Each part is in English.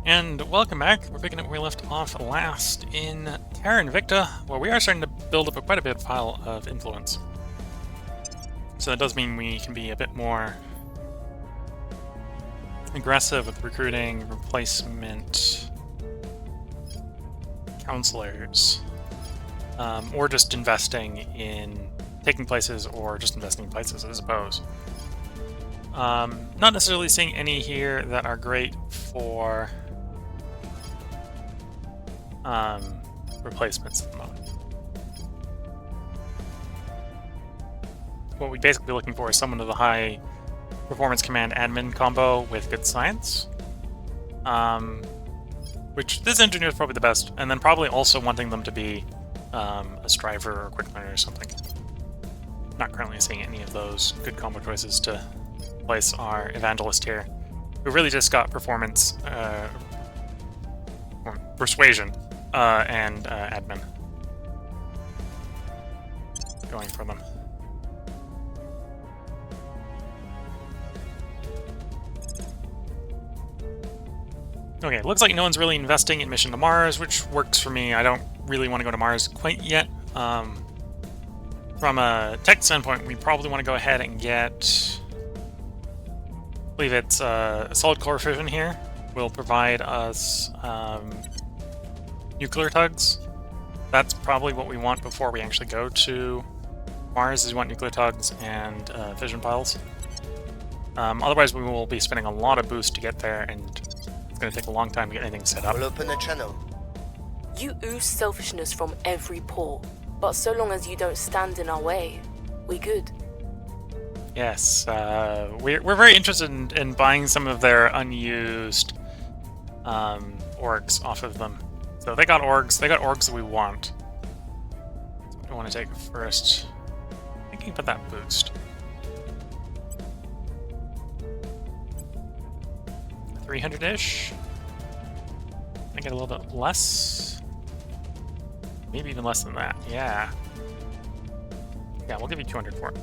And welcome back. We're picking up where we left off last in Terra Invicta, where we are starting to build up quite a bit of pile of influence. So that does mean we can be a bit more aggressive with recruiting replacement counselors, or just investing in taking places, or just investing in places, I suppose. Not necessarily seeing any here that are great for replacements at the moment. What we'd basically be looking for is someone with a high performance command admin combo with good science. Which this engineer is probably the best, and then probably also wanting them to be a striver or quick learner or something. Not currently seeing any of those good combo choices to place our evangelist here, who really just got performance, persuasion, and admin going for them. Okay, looks like no one's really investing in Mission to Mars, which works for me. I don't really want to go to Mars quite yet. From a tech standpoint, we probably want to go ahead and get, I believe it's a solid core fission here. Will provide us nuclear tugs. That's probably what we want before we actually go to Mars, is we want nuclear tugs and fission piles. Otherwise, we will be spending a lot of boost to get there, and it's going to take a long time to get anything set up. We'll open a channel. You ooze selfishness from every pore, but so long as you don't stand in our way, we good. Yes, we're very interested in buying some of their unused orgs off of them. So they got orgs that we want. So I want to take first. I think you can put that boost. 300-ish. I get a little bit less. Maybe even less than that. Yeah. Yeah, we'll give you 200 for it.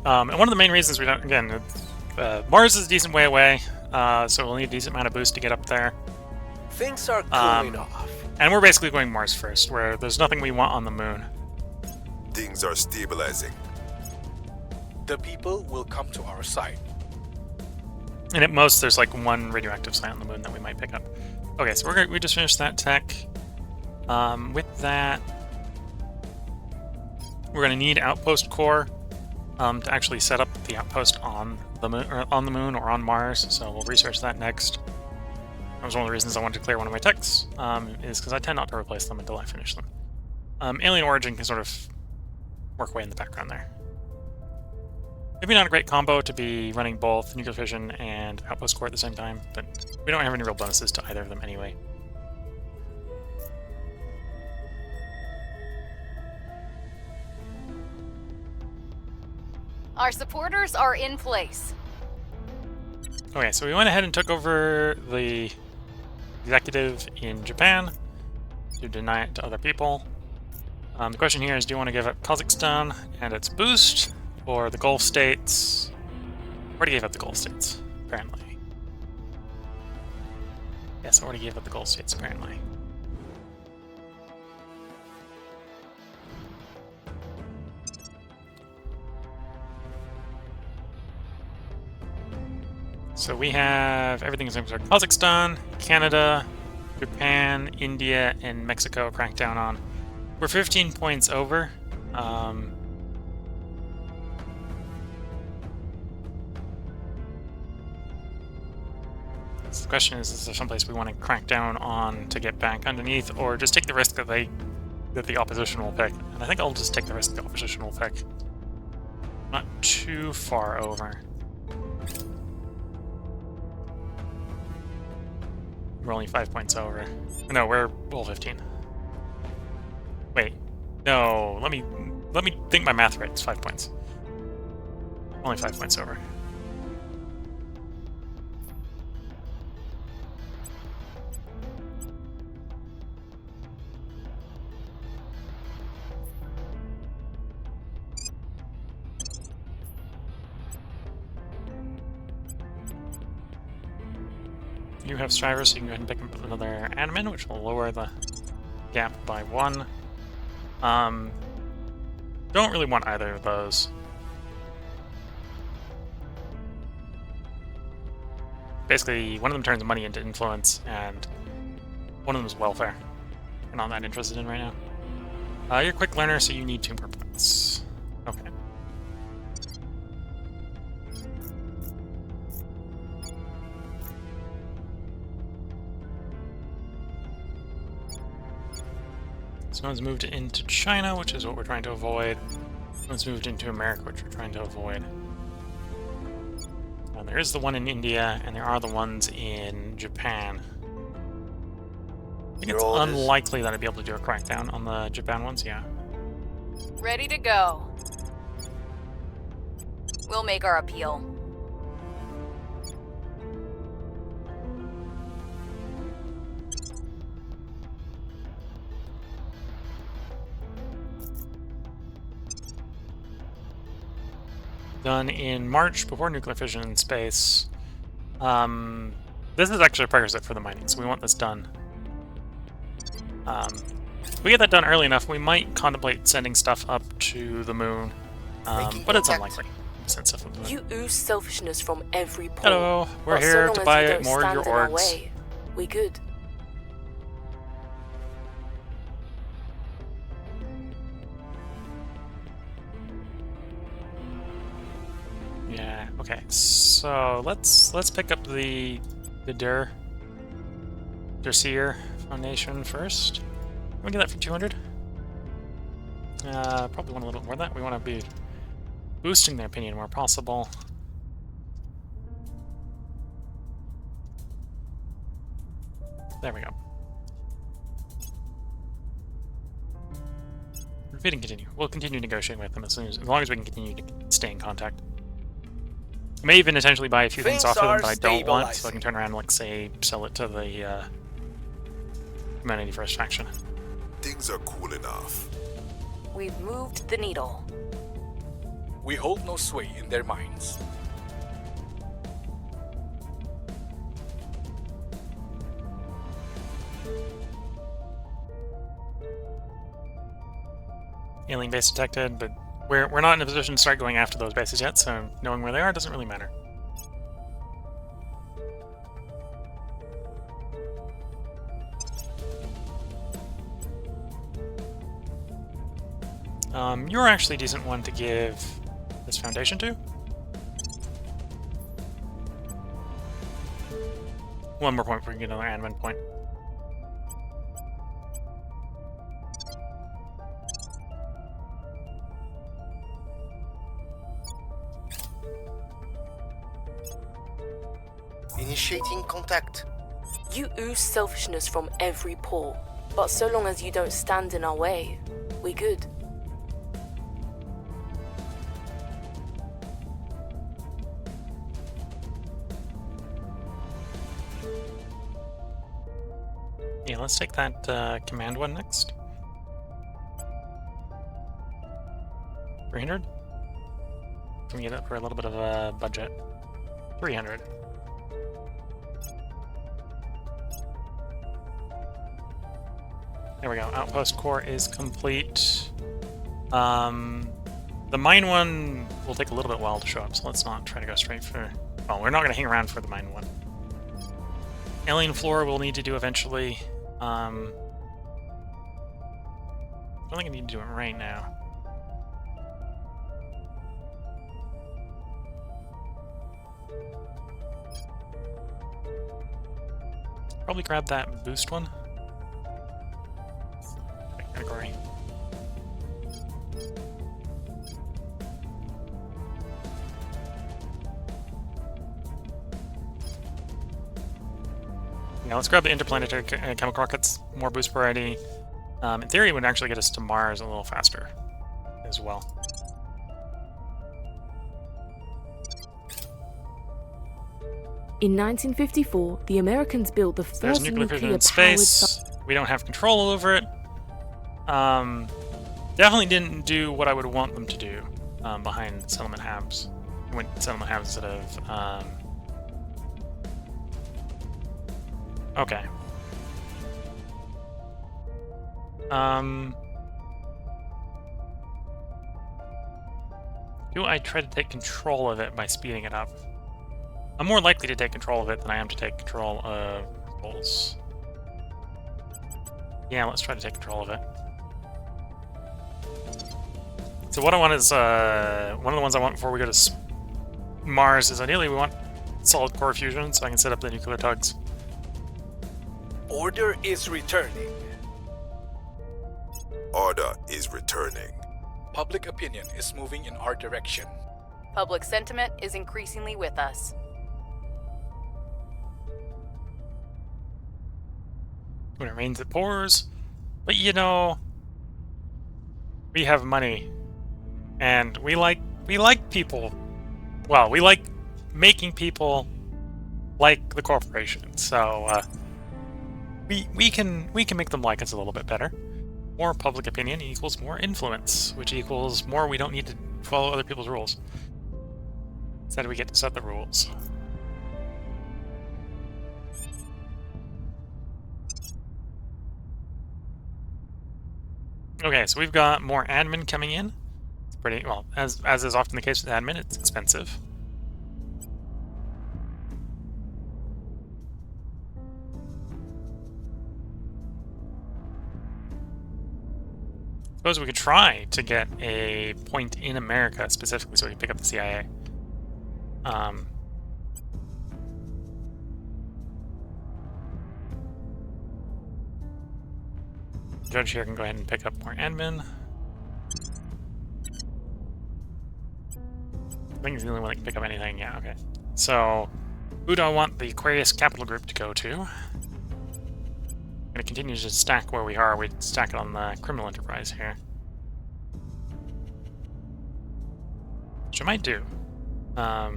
And one of the main reasons we don't, again, Mars is a decent way away, so we'll need a decent amount of boost to get up there. Things are cooling off. And we're basically going Mars first, where there's nothing we want on the moon. Things are stabilizing. The people will come to our side. And at most, there's like one radioactive site on the moon that we might pick up. Okay, so we just finished that tech. With that, we're going to need outpost core to actually set up the outpost on the moon or on Mars. So we'll research that next. That was one of the reasons I wanted to clear one of my techs, is because I tend not to replace them until I finish them. Alien Origin can sort of work away in the background there. Maybe not a great combo to be running both nuclear fission and outpost core at the same time, but we don't have any real bonuses to either of them anyway. Our supporters are in place. Okay, so we went ahead and took over the executive in Japan to deny it to other people. The question here is, do you want to give up Kazakhstan and its boost, or the Gulf states? Already gave up the Gulf states, apparently. Yes, I already gave up the Gulf states, apparently. So we have everything except for Kazakhstan, Canada, Japan, India, and Mexico cracked down on. We're 15 points over. So the question is there someplace we want to crack down on to get back underneath, or just take the risk that the opposition will pick? And I think I'll just take the risk the opposition will pick. Not too far over. We're only 5 points over. No, we're well 15. Wait, no. Let me think my math right. It's 5 points. Only 5 points over. You have strivers, so you can go ahead and pick up another admin, which will lower the gap by 1. Don't really want either of those. Basically, one of them turns money into influence, and one of them is welfare. We're not that interested in right now. You're a quick learner, so you need 2 more points. Okay. So no one's moved into China, which is what we're trying to avoid. No one's moved into America, which we're trying to avoid. There is the one in India, and there are the ones in Japan. I think it's unlikely that I'd be able to do a crackdown on the Japan ones, yeah. Ready to go. We'll make our appeal. Done in March, before nuclear fission in space. This is actually a prerequisite for the mining, so we want this done. If we get that done early enough, we might contemplate sending stuff up to the moon, but it's unlikely. Send stuff up to the moon. You ooze selfishness from every pore. Hello, we're but so here long to as buy you don't more of stand your in our orgs. way, we good. Yeah, okay. So let's pick up the Dersier Foundation first. Can we get that for 200? Probably want a little bit more than that. We want to be boosting their opinion where possible. There we go. Defeat and continue. We'll continue negotiating with them as long as we can continue to stay in contact. I may even potentially buy a few things off of them that I don't want, so I can turn around and, like, say, sell it to the Humanity First faction. Things are cool enough. We've moved the needle. We hold no sway in their minds. Alien base detected, but we're not in a position to start going after those bases yet, so knowing where they are doesn't really matter. You're actually a decent one to give this foundation to. One more point before we get another admin point. Initiating contact. You ooze selfishness from every pore, but so long as you don't stand in our way, we good. Yeah, let's take that command one next. 300? Can we get it for a little bit of a budget? 300. There we go. Outpost core is complete. The mine one will take a little bit while to show up, so let's not try to go straight for... Oh, we're not going to hang around for the mine one. Alien floor we'll need to do eventually. I don't think I need to do it right now. Probably grab that boost one. Category. Yeah, let's grab the interplanetary chemical rockets. More boost variety. In theory, it would actually get us to Mars a little faster as well. In 1954, the Americans built the There's first nuclear fission in nuclear-powered space. We don't have control over it. Definitely didn't do what I would want them to do behind settlement habs. Went settlement habs instead of Okay. Do I try to take control of it by speeding it up? I'm more likely to take control of it than I am to take control of Pulse. Yeah, let's try to take control of it. So what I want is, one of the ones I want before we go to Mars is ideally we want solid core fusion so I can set up the nuclear tugs. Order is returning. Order is returning. Public opinion is moving in our direction. Public sentiment is increasingly with us. When it rains, it pours. But you know, we have money, and we like people. Well, we like making people like the corporation. So we can make them like us a little bit better. More public opinion equals more influence, which equals more we don't need to follow other people's rules. Instead, we get to set the rules. Okay, so we've got more admin coming in. It's pretty well, as is often the case with admin, it's expensive. Suppose we could try to get a point in America specifically so we can pick up the CIA. Judge here can go ahead and pick up more admin. I think he's the only one that can pick up anything. Yeah, okay. So, who do I want the Aquarius Capital Group to go to? I'm going to continue to stack where we are. We stack it on the criminal enterprise here. Which I might do. I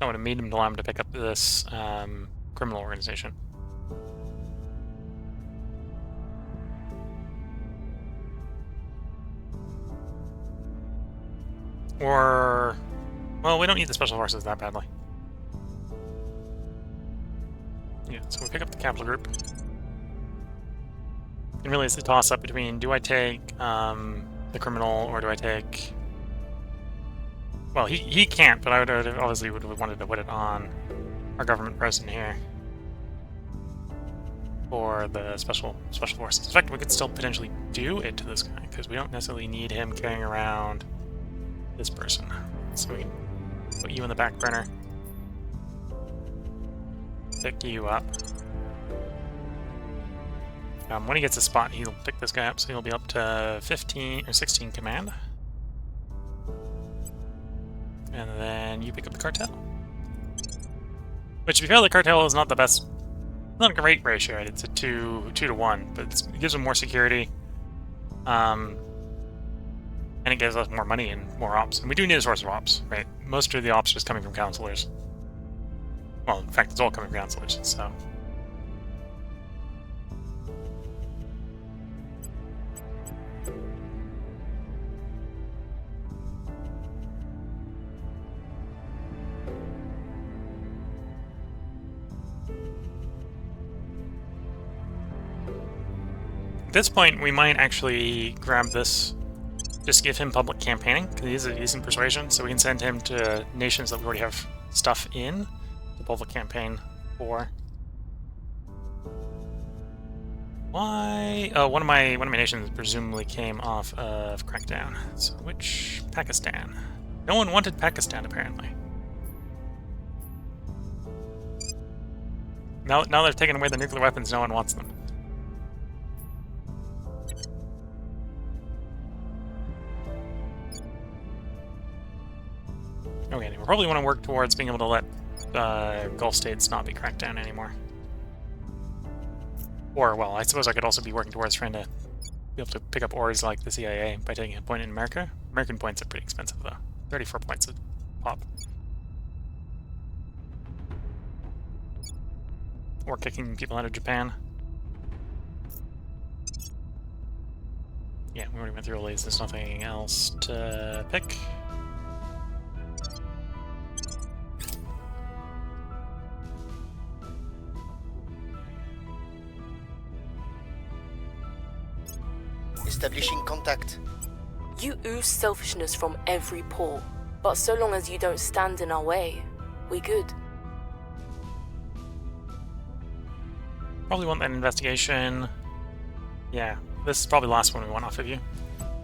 would have made him allow him to pick up this criminal organization. Or, well, we don't need the special forces that badly. Yeah, so we pick up the capital group. And really it's a toss-up between, do I take the criminal, or do I take... Well, he can't, but I would obviously would have wanted to put it on our government person here. For the special forces. In fact, we could still potentially do it to this guy, because we don't necessarily need him carrying around this person. So we can put you in the back burner. Pick you up. When he gets a spot, he'll pick this guy up, so he'll be up to 15 or 16 command. And then you pick up the cartel. Which, if you feel the cartel is not the best, not a great ratio, right? It's a 2 to 1, but it gives them more security. And it gives us more money and more ops. And we do need a source of ops, right? Most of the ops are just coming from counselors. Well, in fact, it's all coming from counselors, so... At this point, we might actually grab this, just give him public campaigning, because he's in persuasion, so we can send him to nations that we already have stuff in, the public campaign for. Why? Oh, one of my nations presumably came off of Crackdown. So which? Pakistan. No one wanted Pakistan, apparently. Now they've taken away the nuclear weapons, no one wants them. Okay, we probably want to work towards being able to let Gulf states not be cracked down anymore. Or, well, I suppose I could also be working towards trying to be able to pick up ores like the CIA by taking a point in America. American points are pretty expensive, though. 34 points a pop. Or kicking people out of Japan. Yeah, we already went through all these. There's nothing else to pick. Establishing contact. You ooze selfishness from every pore, but so long as you don't stand in our way, we good. Probably want that investigation. Yeah, this is probably the last one we want off of you.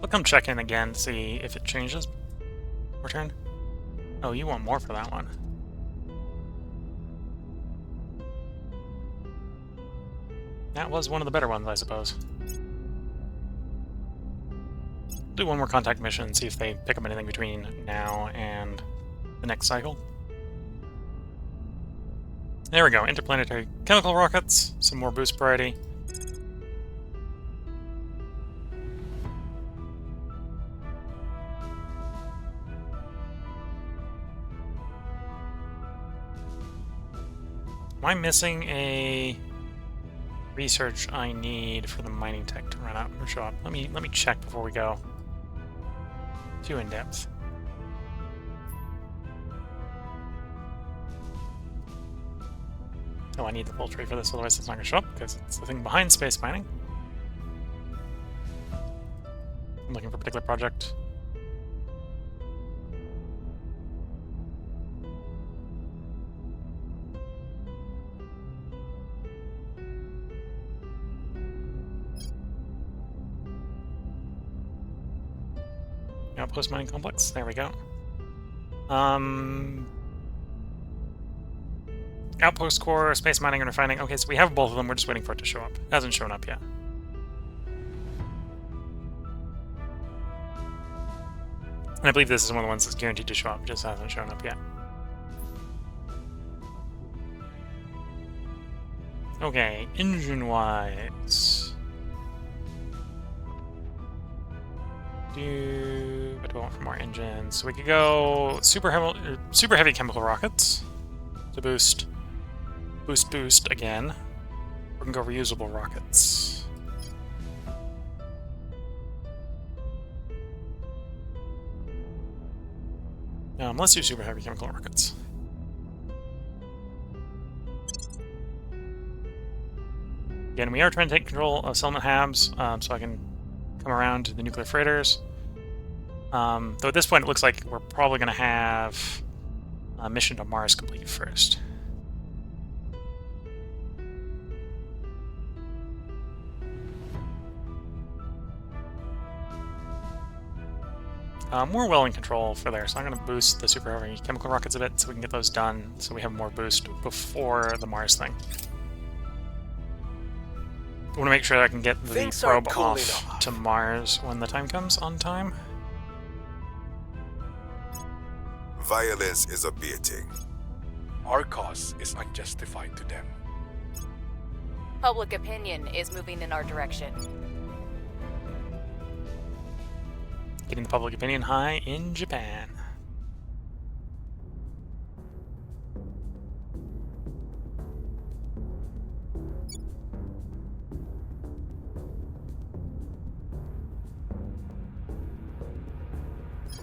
We'll come check in again to see if it changes. Return. Oh, you want more for that one. That was one of the better ones, I suppose. Do one more contact mission and see if they pick up anything between now and the next cycle. There we go, interplanetary chemical rockets, some more boost variety. Am I missing a research I need for the mining tech to run out or show up? Let me check before we go too in depth. Oh, I need the full tree for this, otherwise it's not going to show up because it's the thing behind space mining. I'm looking for a particular project. Outpost mining complex. There we go. Outpost core, space mining, and refining. Okay, so we have both of them. We're just waiting for it to show up. It hasn't shown up yet. And I believe this is one of the ones that's guaranteed to show up. It just hasn't shown up yet. Okay, engine-wise. What do I want for more engines? So we could go super heavy chemical rockets to boost again. We can go reusable rockets. Let's do super heavy chemical rockets. Again, we are trying to take control of settlement habs, so I can come around to the nuclear freighters. Though at this point it looks like we're probably going to have a mission to Mars complete first. We're well in control for there, so I'm going to boost the super heavy chemical rockets a bit so we can get those done, so we have more boost before the Mars thing. I want to make sure I can get the probe off to Mars when the time comes on time. Violence is abating. Our cause is unjustified to them. Public opinion is moving in our direction. Getting the public opinion high in Japan.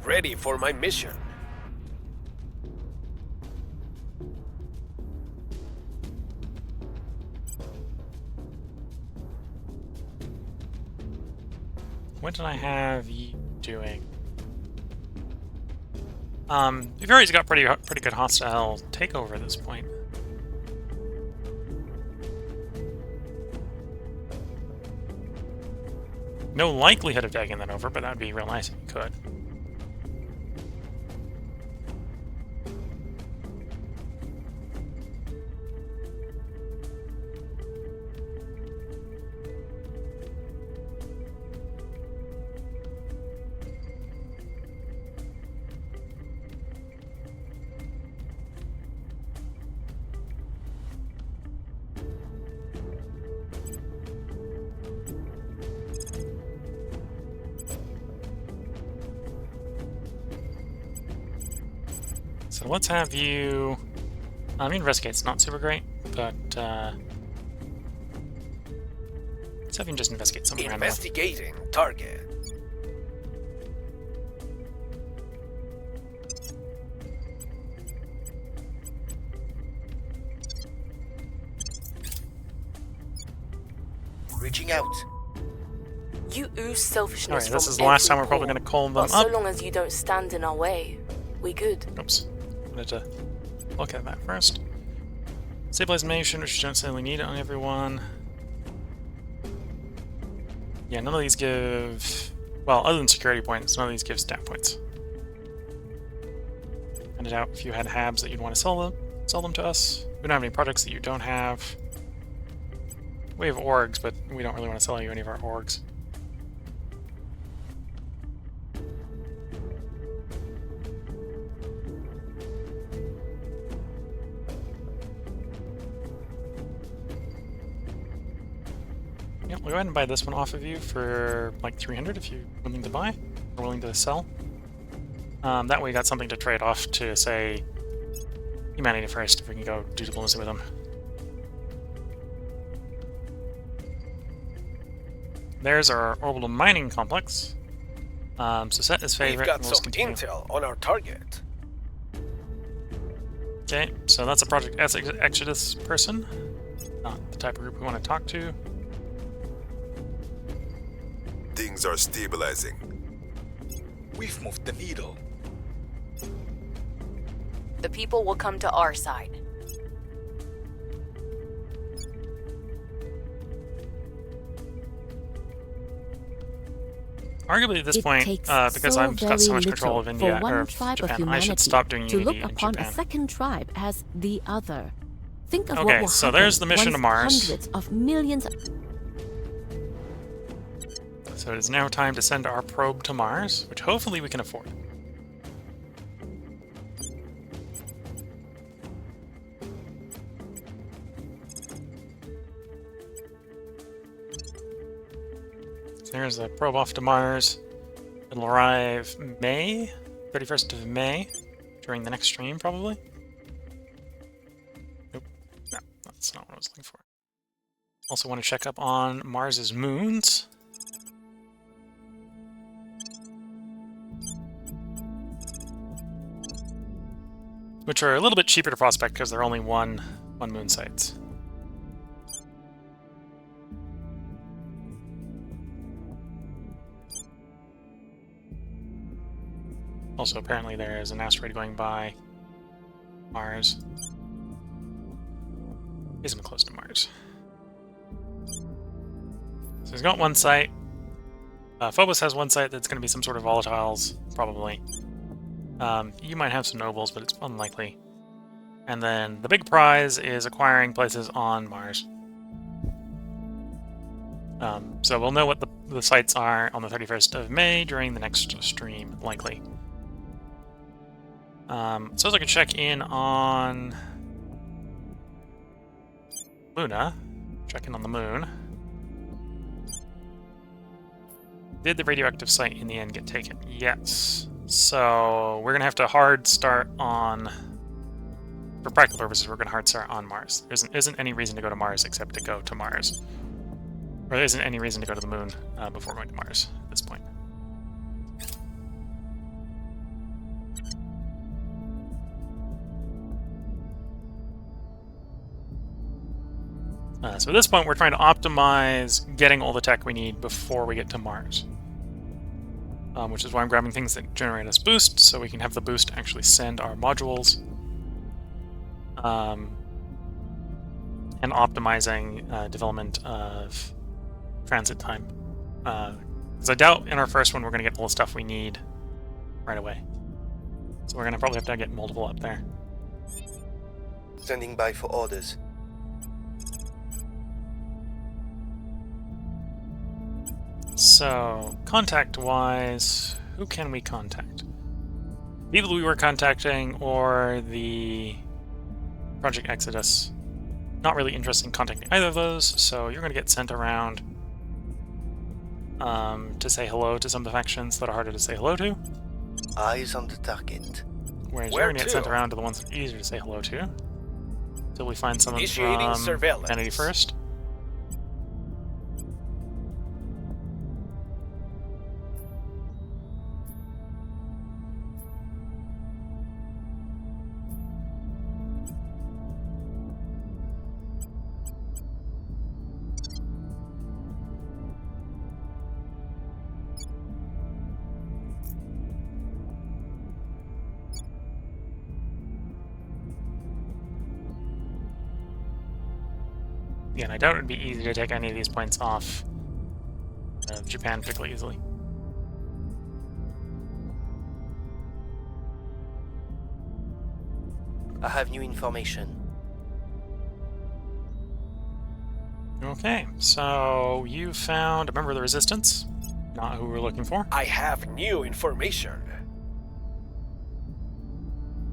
Ready for my mission. What did I have you doing? We've already got pretty good hostile takeover at this point. No likelihood of taking that over, but that would be real nice if you could. So let's have you... investigate's not super great, but let's have you just investigate something randomly. Investigating target. Reaching out. You ooze selfishness Alright, this from is the last time every we're probably pore, going to call them but up. so long as you don't stand in our way, we good. Oops. Wanted to look at that first. Stabilization, which you don't necessarily need on everyone. Yeah, none of these give... Well, other than security points, none of these give stat points. Find it out if you had habs that you'd want to sell them to us. We don't have any projects that you don't have. We have orgs, but we don't really want to sell you any of our orgs. Yeah, we'll go ahead and buy this one off of you for like 300 if you're willing to buy or willing to sell. That way you got something to trade off to, say, humanity first, if we can go do diplomacy with them. There's our orbital mining complex. So set is favorite. We've got and we'll some just continue. intel on our target. Okay, so that's a Project Exodus person. Not the type of group we want to talk to. Things are stabilizing. We've moved the needle. The people will come to our side. Arguably at this It point, takes because so I've got so much very control of little India for one or tribe of Japan, I should humanity stop doing to look Unity in upon Japan. a second tribe as the other. Think of Okay, what will so happen there's the mission once to Mars. hundreds of millions. So it is now time to send our probe to Mars, which hopefully we can afford. So there's the probe off to Mars. It'll arrive May, 31st of May, during the next stream, probably. Nope, no, that's not what I was looking for. Also want to check up on Mars's moons. Which are a little bit cheaper to prospect because they're only one moon sites. Also, apparently there is an asteroid going by Mars. Isn't close to Mars. So he's got one site. Phobos has one site that's going to be some sort of volatiles, probably. You might have some nobles, but it's unlikely. And then the big prize is acquiring places on Mars. So we'll know what the sites are on the 31st of May during the next stream, likely. So as I can check in on Luna, check in on the moon. Did the radioactive site in the end get taken? Yes. So we're gonna have to hard start on, for practical purposes, we're gonna hard start on Mars. There isn't any reason to go to Mars except to go to Mars. Or there isn't any reason to go to the moon before going to Mars at this point. So at this point, we're trying to optimize getting all the tech we need before we get to Mars. Which is why I'm grabbing things that generate us boost, so we can have the boost actually send our modules. And optimizing development of transit time. Because I doubt in our first one we're going to get all the stuff we need right away. So we're going to probably have to get multiple up there. Standing by for orders. So, contact-wise, who can we contact? People we were contacting or the Project Exodus. Not really interested in contacting either of those, so you're going to get sent around to say hello to some of the factions that are harder to say hello to. Eyes on the target. Whereas Where you're going to get sent to? around to the ones that are easier to say hello to. Until we find someone Initiating from surveillance. Humanity first. Again, I doubt it would be easy to take any of these points off of Japan particularly easily. I have new information. Okay, so you found a member of the Resistance. Not who we're looking for. I have new information.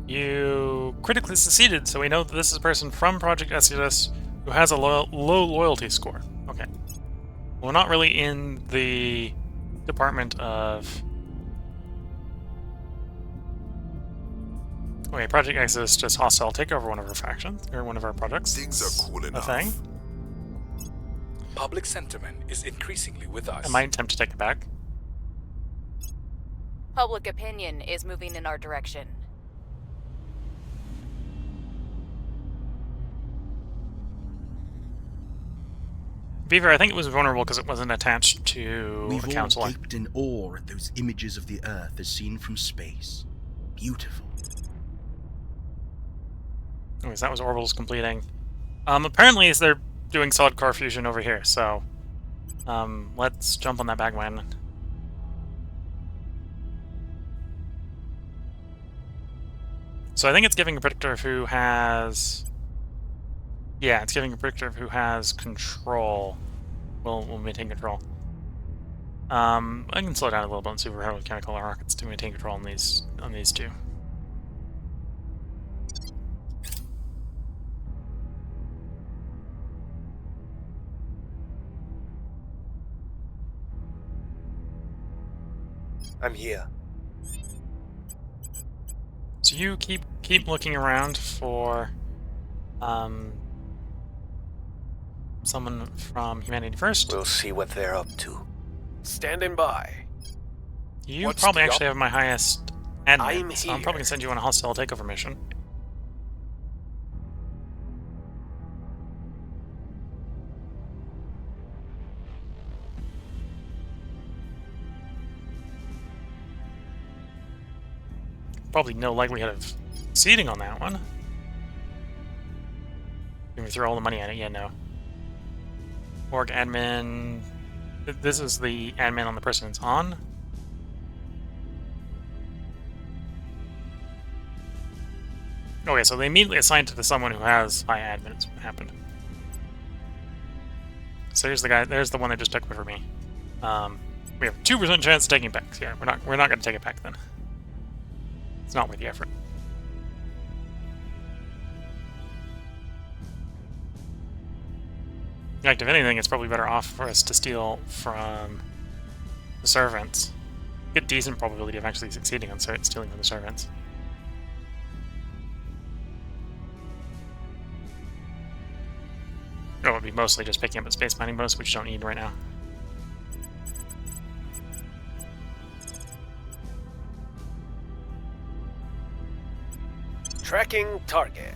You critically succeeded, so we know that this is a person from Project Exodus who has a low loyalty score. Okay. We're not really in the department of... Okay, Project Exodus just hostile take over one of our factions, or one of our projects. Things are cool A enough. thing. Public sentiment is increasingly with us. I might attempt to take it back. Public opinion is moving in our direction. Beaver, I think it was vulnerable because it wasn't attached to We've a all counselor. gaped in awe at those images of the Earth as seen from space. Beautiful. Anyways, that was Orbital's completing. Apparently they're doing solid core fusion over here, so let's jump on that bagwagon. So I think it's giving a predictor of who has... Yeah, it's giving a predictor of who has control. We'll maintain control. I can slow down a little bit and see if we're having mechanical rockets to maintain control on these two. I'm here. So you keep looking around for someone from Humanity First. We'll see what they're up to. Standing by. You What's probably the actually have my highest admin, I'm so I'm probably here. gonna send you on a hostile takeover mission. Probably no likelihood of succeeding on that one. Can we throw all the money at it? Yeah, no. Org admin. This is the admin on the person it's on. Okay, so they immediately assigned it to someone who has high admin. It's what happened. So here's the guy. There's the one that just took over me. We have 2% chance of taking it back. So yeah, we're not going to take it back then. It's not worth the effort. In fact, if anything, it's probably better off for us to steal from the servants. Get decent probability of actually succeeding on stealing from the servants. It would be mostly just picking up a space mining bonus, which you don't need right now. Tracking target.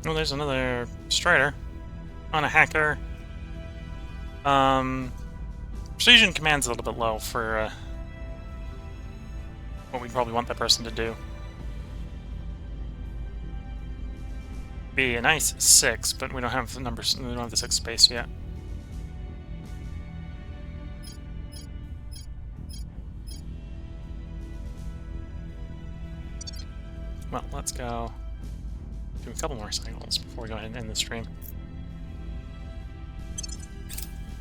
Oh, there's another Strider on a hacker. Precision command's a little bit low for what we'd probably want that person to do. Be a nice 6, but we don't have the numbers. We don't have the 6 space yet. Well, let's go do a couple more cycles before we go ahead and end the stream.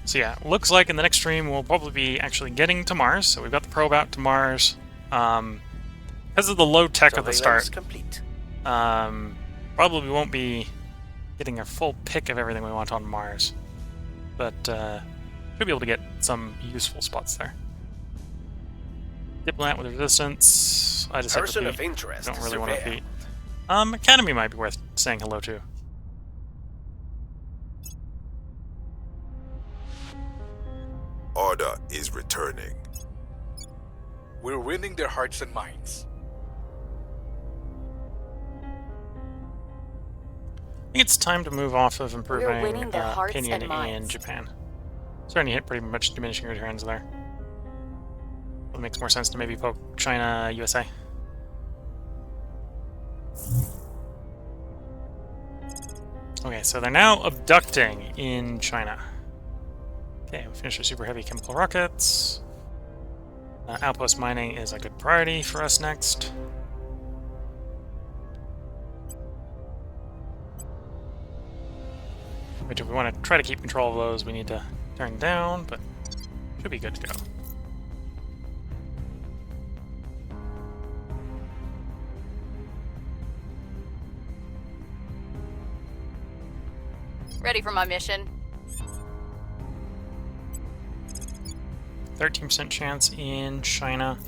So yeah, looks like in the next stream we'll probably be actually getting to Mars. So we've got the probe out to Mars. Because of the low tech of the Surveillance start, complete. probably won't be getting a full pick of everything we want on Mars. But should be able to get some useful spots there. Diplomat with Resistance. I just Person have of to beat. interest. Don't really want to surveil. beat. Academy might be worth saying hello to. Order is returning. We're winning their hearts and minds. I think it's time to move off of improving winning their hearts opinion and minds. in Japan. Starting to hit pretty much diminishing returns there. It makes more sense to maybe poke China, USA. Okay, so they're now abducting in China. Okay, we finished our super heavy chemical rockets. Outpost mining is a good priority for us next. Which, if we want to try to keep control of those, we need to turn down, but should be good to go. Ready for my mission. 13% chance in China.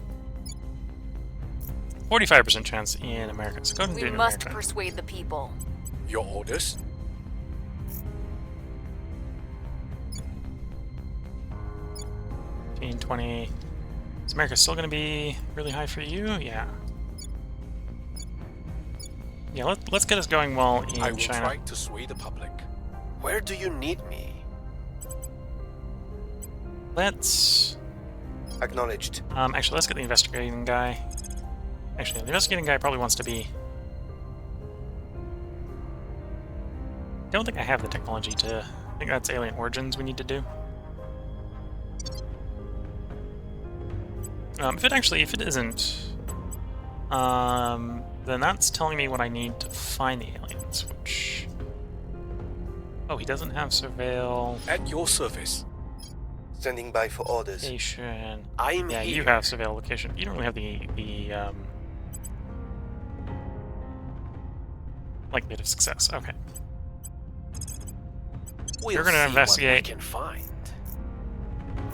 45% chance in America. So go ahead and do We it in must America. persuade the people. Your orders? $15, $20. Is America still going to be really high for you? Yeah. Yeah, let's get us going well in I will China. try to sway the public. Where do you need me? Let's... Acknowledged. Actually, let's get the investigating guy. Actually, the investigating guy probably wants to be... Don't think I have the technology to... I think that's Alien Origins we need to do. If it isn't, then that's telling me what I need to find the aliens, which... Oh, he doesn't have surveil... At your service. Standing by for orders. Location... I'm Yeah, here. you have surveil location. You don't really have the likelihood of success. Okay. We'll You're gonna see investigate. what we can find.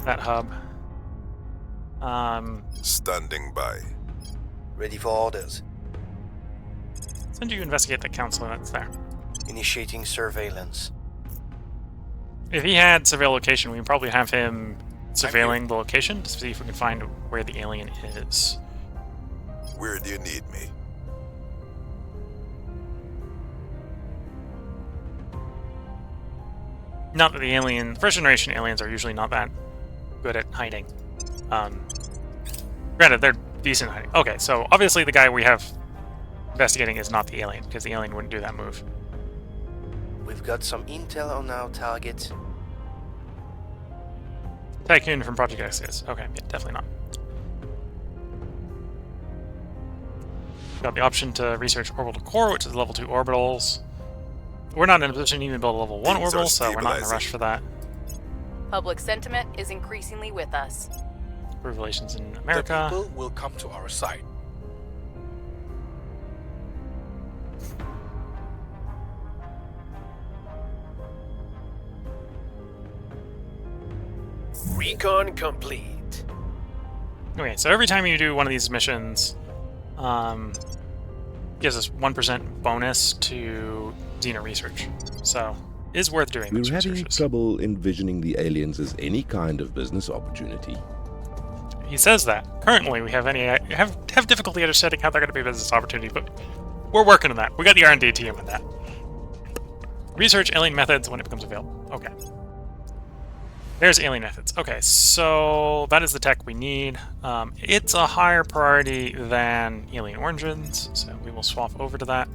That hub. Standing by. Ready for orders. Send you to investigate the council that's there. Initiating surveillance. If he had surveil location, we can probably have him surveilling the location to see if we can find where the alien is. Where do you need me? Not that the alien... First generation aliens are usually not that good at hiding. Granted, they're decent at hiding. Okay, so obviously the guy we have investigating is not the alien, because the alien wouldn't do that move. We've got some intel on our target. Tycoon from Project X is. Okay, yeah, definitely not. Got the option to research orbital core, which is level 2 orbitals. We're not in a position to even build a level 1 Things are orbital, so we're not in a rush stabilizing. for that. Public sentiment is increasingly with us. Improve relations in The America. people will come to our side. Recon complete. Okay, so every time you do one of these missions, gives us 1% bonus to Xena research. So, is worth doing We're those having researches. trouble envisioning the aliens as any kind of business opportunity. He says that. Currently, we have difficulty understanding how they're going to be a business opportunity, but we're working on that. We got the R&D team on that. Research alien methods when it becomes available. Okay. There's alien methods. Okay, so that is the tech we need. It's a higher priority than alien origins, so we will swap over to that.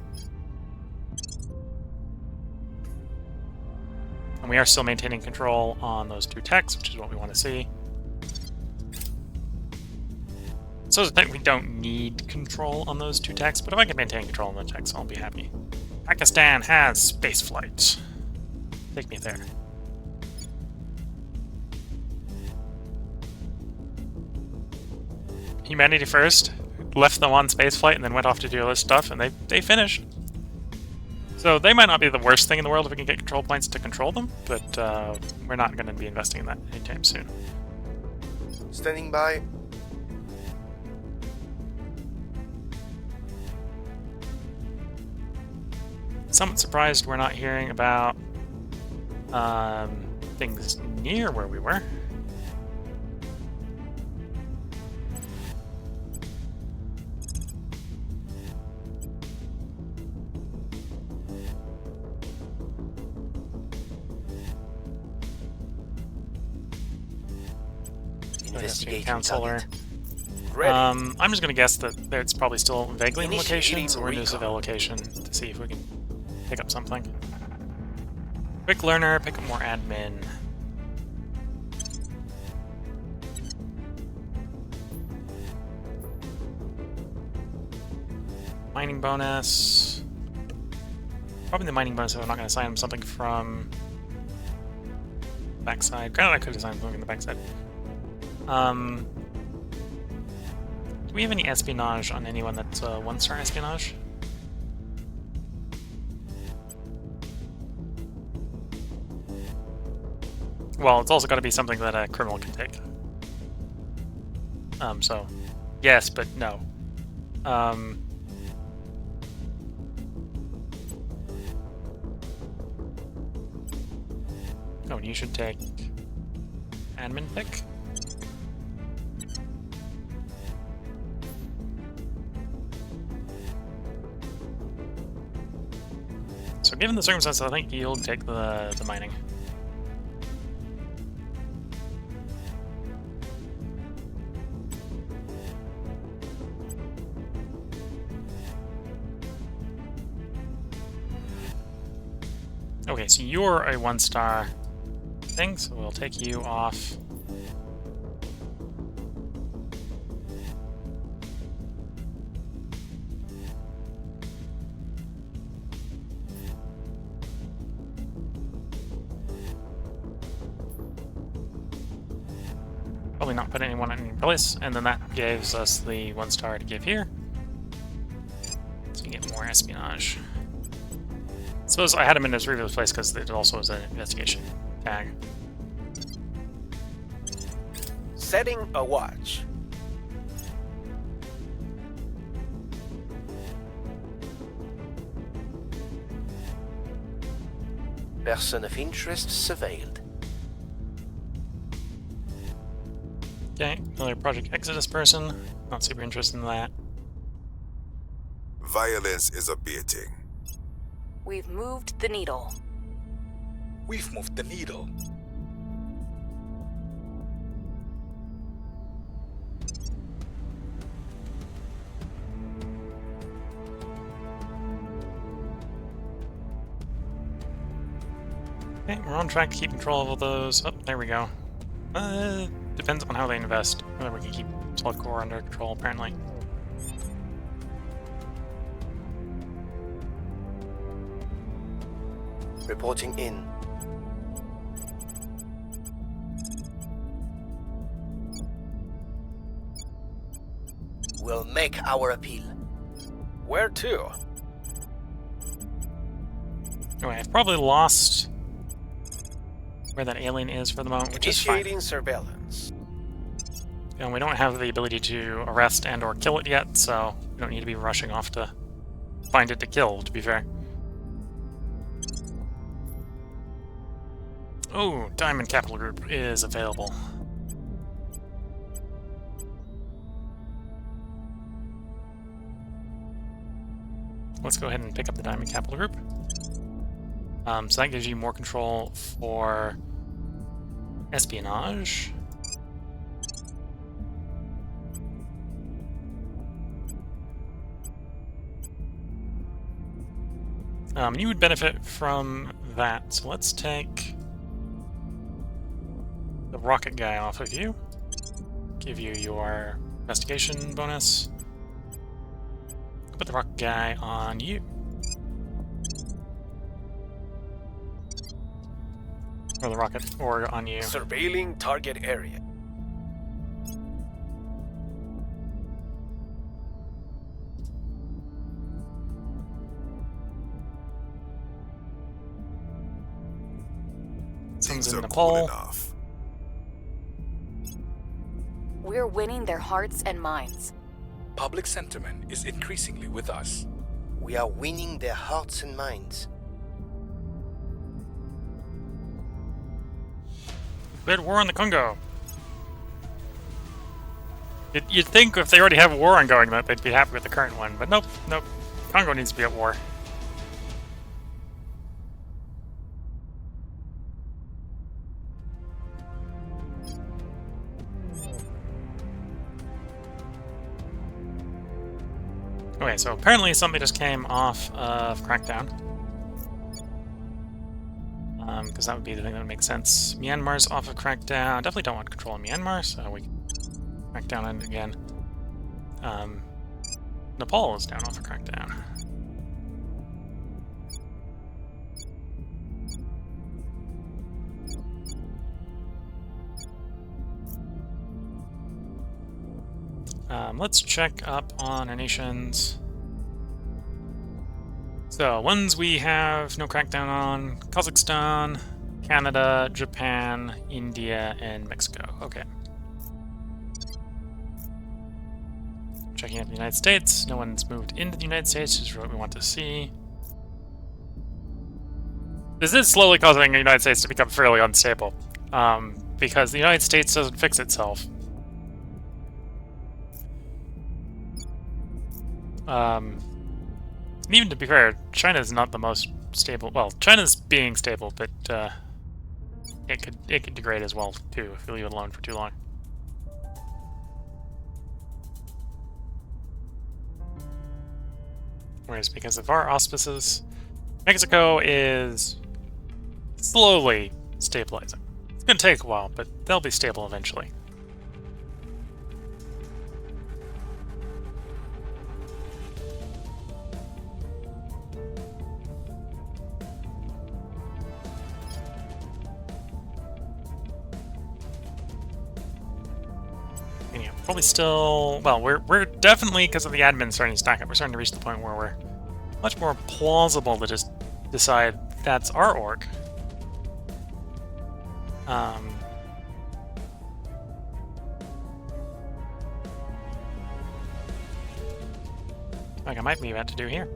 And we are still maintaining control on those two techs, which is what we want to see. So as a tech, we don't need control on those two techs, but if I can maintain control on the techs, I'll be happy. Pakistan has space flight. Take me there. Humanity First left them on spaceflight and then went off to do all this stuff, and they finished. So they might not be the worst thing in the world if we can get control points to control them, but we're not going to be investing in that anytime soon. Standing by. Somewhat surprised we're not hearing about things near where we were. Investigating counselor. target. Ready. I'm just gonna guess that it's probably still vaguely in the location, Initiating so we're gonna do recon. location to see if we can pick up something. Quick learner, pick up more admin. Mining bonus. Probably the mining bonus if I'm not gonna assign him something from backside. Granted, I could assign him something in the backside. Do we have any espionage on anyone that's 1-star espionage? Well, it's also got to be something that a criminal can take. So, yes, but no. Oh, you should take admin pick. So given the circumstances, I think you'll take the mining. Okay, so you're a 1-star thing, so we'll take you off. Probably not put anyone in your place, and then that gives us the 1-star to give here. So you get more espionage. I suppose I had him in his previous place because it also was an investigation tag. Setting a watch. Person of interest surveilled. Okay, another Project Exodus person. Not super interested in that. Violence is abating. We've moved the needle. We've moved the needle. Okay, we're on track to keep control of all those. Oh, there we go. Depends on how they invest. Whether we can keep Solid Core under control, apparently. Reporting in. We'll make our appeal. Where to? Anyway, I've probably lost where that alien is for the moment, which is fine. Initiating surveillance. And we don't have the ability to arrest and or kill it yet, so we don't need to be rushing off to find it to kill, to be fair. Oh, Diamond Capital Group is available. Let's go ahead and pick up the Diamond Capital Group. So that gives you more control for espionage. You would benefit from that, so let's take the rocket guy off of you. Give you your investigation bonus. Put the rocket guy on you. Or the rocket org on you. Surveilling target area. Someone's Things in are Nepal. cool enough. We're winning their hearts and minds. Public sentiment is increasingly with us. We are winning their hearts and minds. We had war in the Congo. You'd think if they already have a war ongoing that they'd be happy with the current one, but nope, nope. Congo needs to be at war. Okay, so apparently something just came off of Crackdown. Because that would be the thing that would make sense. Myanmar's off of Crackdown. Definitely don't want control of Myanmar, so we can crack down on it again. Nepal is down off of Crackdown. Let's check up on our nations. So, ones we have no crackdown on: Kazakhstan, Canada, Japan, India, and Mexico. Okay. Checking out the United States. No one's moved into the United States, which is what we want to see. This is slowly causing the United States to become fairly unstable, because the United States doesn't fix itself. Even to be fair, China's not the most stable. Well, China's being stable, but it could degrade as well too if you leave it alone for too long. Whereas because of our auspices, Mexico is slowly stabilizing. It's gonna take a while, but they'll be stable eventually. Probably still, well, we're definitely, because of the admin starting to stack up, we're starting to reach the point where we're much more plausible to just decide that's our org. Like I might be about to do here.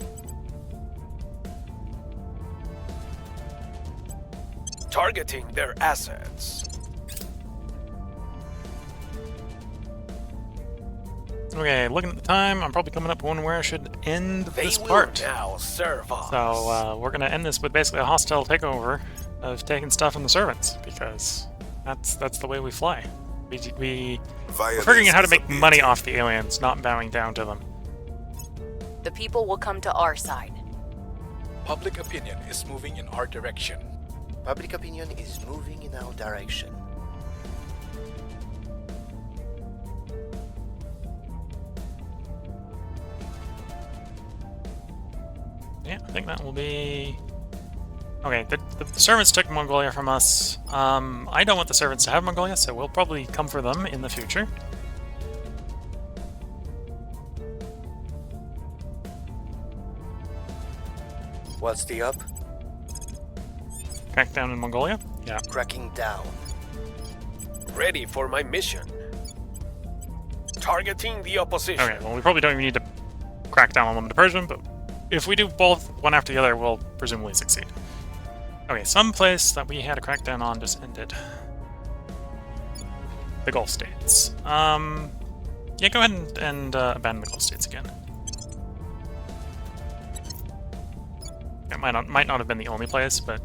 Targeting their assets. Okay, looking at the time, I'm probably coming up on where I should end this They part. will now serve us. So we're gonna end this with basically a hostile takeover of taking stuff from the servants, because that's the way we fly. We're figuring out how to make money off the aliens, not bowing down to them. The people will come to our side. Public opinion is moving in our direction. Public opinion is moving in our direction. Yeah, I think that will be... Okay, the servants took Mongolia from us. I don't want the servants to have Mongolia, so we'll probably come for them in the future. What's the up? Crack down in Mongolia? Yeah. Cracking down. Ready for my mission. Targeting the opposition. Okay, well, we probably don't even need to crack down on limited Persian, but if we do both one after the other, we'll presumably succeed. Okay, some place that we had a crackdown on just ended. The Gulf States. Yeah, go ahead and abandon the Gulf States again. It might not have been the only place, but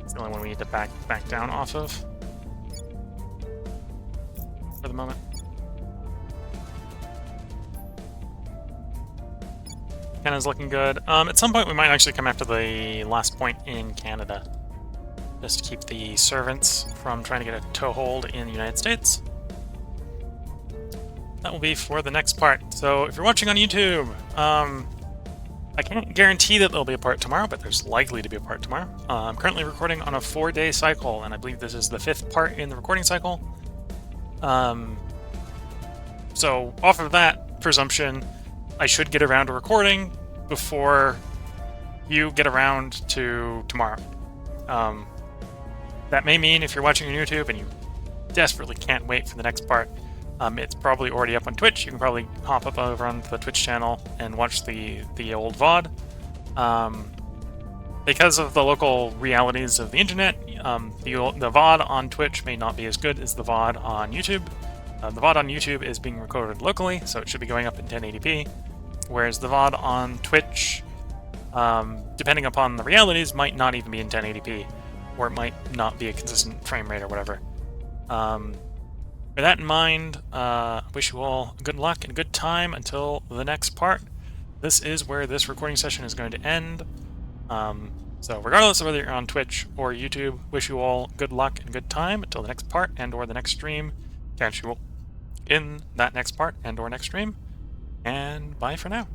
it's the only one we need to back down off of for the moment. Canada's looking good. At some point we might actually come after the last point in Canada, just to keep the servants from trying to get a toehold in the United States. That will be for the next part. So if you're watching on YouTube, I can't guarantee that there'll be a part tomorrow, but there's likely to be a part tomorrow. I'm currently recording on a 4-day cycle, and I believe this is the 5th part in the recording cycle. So off of that presumption, I should get around to recording before you get around to tomorrow. That may mean if you're watching on YouTube and you desperately can't wait for the next part, it's probably already up on Twitch. You can probably hop up over on the Twitch channel and watch the old VOD. Because of the local realities of the internet, the VOD on Twitch may not be as good as the VOD on YouTube. The VOD on YouTube is being recorded locally, so it should be going up in 1080p, whereas the VOD on Twitch, depending upon the realities, might not even be in 1080p, or it might not be a consistent frame rate or whatever. With that in mind, I wish you all good luck and a good time until the next part. this is where this recording session is going to end. So regardless of whether you're on Twitch or YouTube, wish you all good luck and good time until the next part and or the next stream. Catch you all in that next part and or next stream. And bye for now.